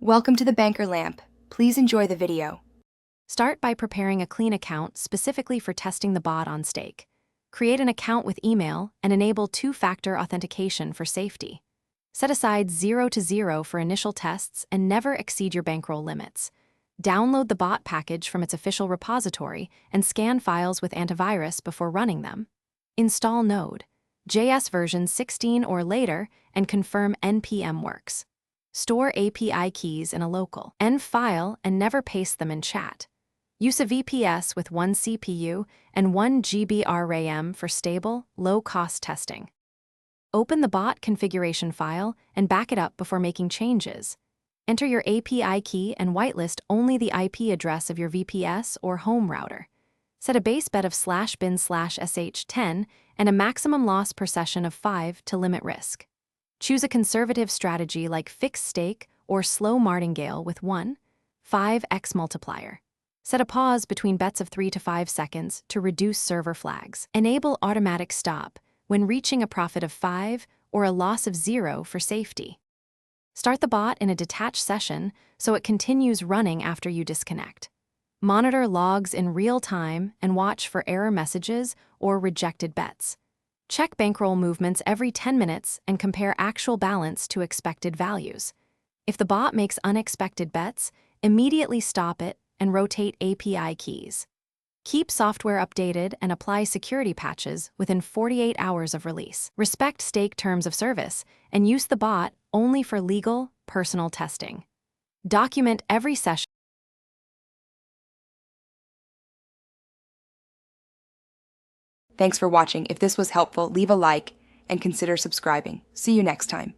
Welcome to the Banker Lamp. Please enjoy the video. Start by preparing a clean account specifically for testing the bot on stake. Create an account with email and enable two-factor authentication for safety. Set aside 0 to 0 for initial tests and never exceed your bankroll limits. Download the bot package from its official repository and scan files with antivirus before running them. Install Node.js version 16 or later and confirm npm works. Store API keys in a local env file and never paste them in chat. Use a VPS with 1 CPU and 1 GB RAM for stable, low-cost testing. Open the bot configuration file and back it up before making changes. Enter your API key and whitelist only the IP address of your VPS or home router. Set a base bet of /bin/sh10 and a maximum loss per session of 5 to limit risk. Choose a conservative strategy like fixed stake or slow martingale with 1.5x multiplier. Set a pause between bets of 3 to 5 seconds to reduce server flags. Enable automatic stop when reaching a profit of 5 or a loss of 0 for safety. Start the bot in a detached session so it continues running after you disconnect. Monitor logs in real time and watch for error messages or rejected bets. Check bankroll movements every 10 minutes and compare actual balance to expected values. If the bot makes unexpected bets, immediately stop it and rotate API keys. Keep software updated and apply security patches within 48 hours of release. Respect stake terms of service and use the bot only for legal, personal testing. Document every session. Thanks for watching. If this was helpful, leave a like and consider subscribing. See you next time.